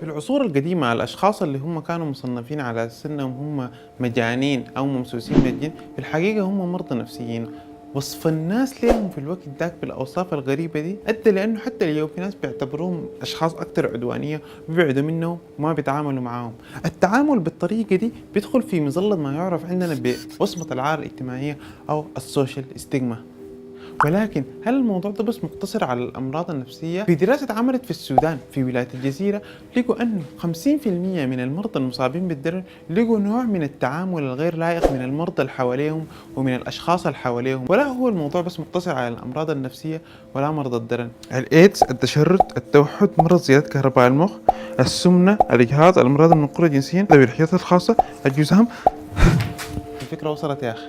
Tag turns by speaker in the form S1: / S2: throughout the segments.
S1: في العصور القديمة الأشخاص اللي هم كانوا مصنفين على أساس إنهم هم مجانين أو ممسوسين بالجن، في الحقيقة هم مرضى نفسيين. وصف الناس ليهم في الوقت ذاك بالأوصاف الغريبة دي أدى لأنه حتى اليوم في ناس بيعتبروهم أشخاص أكثر عدوانية وبيبعدوا منهم وما بيتعاملوا معاهم. التعامل بالطريقة دي بيدخل في مظلة ما يعرف عندنا بوصمة العار الاجتماعية أو السوشيال ستيغما. ولكن هل الموضوع ده بس مقتصر على الأمراض النفسية؟ في دراسة اتعملت في السودان في ولاية الجزيرة لقوا أنه 50% من المرضى المصابين بالدرن لقوا نوع من التعامل الغير لائق من المرضى اللي حواليهم ومن الأشخاص اللي حواليهم. ولا هو الموضوع بس مقتصر على الأمراض النفسية ولا مرضى الدرن، الإيدز، التشرد، التوحد، مرض زيادة كهرباء المخ، السمنة، الإجهاض، الأمراض المنقولة جنسيا، ذوي الاحتياجات الخاصة، الجذام. الفكرة وصلت يا أخي.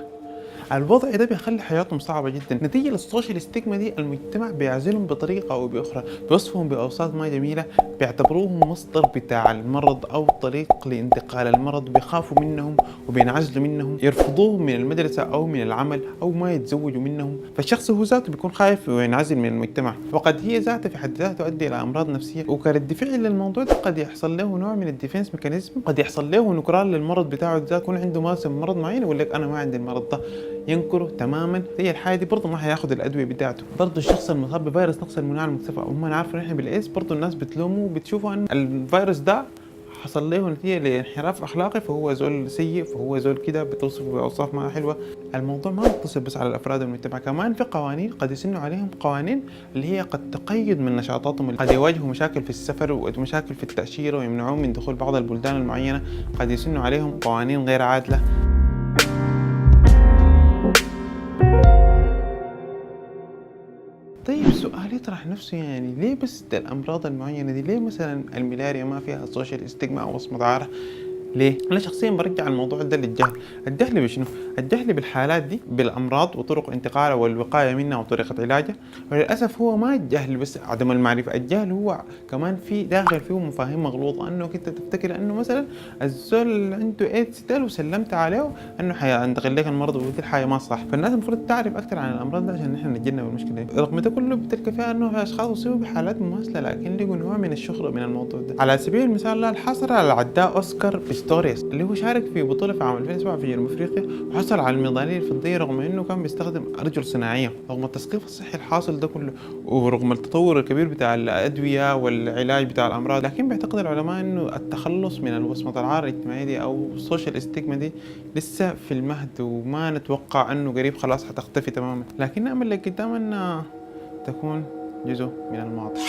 S1: الوضع ده بيخلي حياتهم صعبة جدا نتيجة للسوشيال ستيغما دي. المجتمع بيعزلهم بطريقة أو بأخرى، بيوصفهم بأوصاف ما جميلة، بيعتبروهم مصدر بتاع المرض أو طريق لانتقال المرض، بيخافوا منهم وبينعزلوا منهم، يرفضوهم من المدرسة أو من العمل أو ما يتزوجوا منهم. فالشخص هو ذاته بيكون خايف وينعزل من المجتمع، وقد هي ذاتها في حد ذاتها تؤدي إلى أمراض نفسية. وكرد فعل للموضوع ده قد يحصل له نوع من الديفنس ميكانيزم، قد يحصل له نكران للمرض بتاعه ذاته، يكون عنده مرض معين يقول لك أنا ما عندي المرض ده، ينكره تماما. زي الحاله دي برضه ما حياخد الادويه بتاعته. برضه الشخص المصاب بفيروس نقص المناعه المكتسبه وهم عارفين احنا بالايدز، برضه الناس بتلومه وبتشوفوا ان الفيروس ده حصل له نتيجه لانحراف اخلاقي، فهو زول سيء، فهو زول كده، بتوصفه باوصاف ما حلوه. الموضوع ما مقتصر بس على الافراد والمجتمع، كمان في قوانين قد يسنوا عليهم، قوانين اللي هي قد تقيد من نشاطاتهم، قد يواجهوا مشاكل في السفر ومشاكل في التاشيره ويمنعوهم من دخول بعض البلدان المعينه، قد يسنوا عليهم قوانين غير عادله. طيب سؤال يطرح نفسه، يعني ليه بس الأمراض المعينة دي؟ ليه مثلا الملاريا ما فيها سوشيال ستيغما أو وصمة عار؟ ليه؟ أنا شخصيا برجع الموضوع ده للجهل. الجهل بشنو؟ الجهل بالحالات دي، بالأمراض وطرق انتقالها والوقاية منها وطريقة علاجها. وللأسف هو ما الجهل بس عدم المعرفة، الجهل هو كمان في داخل فيه مفاهيم مغلوطة، أنه كنت تفتكر أنه مثلا الزول اللي عنده إيدز ده لو سلمت عليه أنه حينتقل لك المرض، ودي الحاجة ما صح. فالناس المفروض تعرف أكثر عن الأمراض ده عشان نحن نتجنب المشكلة دي. رغم ده كله بتلقى فيها أنه في أشخاص أصيبوا بحالات مماثلة لكن لقوا نوع من الشهرة من الموضوع ده. على سبيل المثال الحصر على العداء أوسكار بيستوريوس اللي هو شارك في بطولة في عام 2007 في جنوب افريقيا وحصل على الميدالية الفضية رغم انه كان بيستخدم ارجل صناعية. رغم التثقيف الصحي الحاصل ده كله ورغم التطور الكبير بتاع الادوية والعلاج بتاع الامراض، لكن بيعتقد العلماء انه التخلص من الوصمة العار الاجتماعية دي او السوشيال ستيغما دي لسه في المهد، وما نتوقع انه قريب خلاص حتختفي تماما، لكن نأمل لقدام انها تكون جزء من الماضي.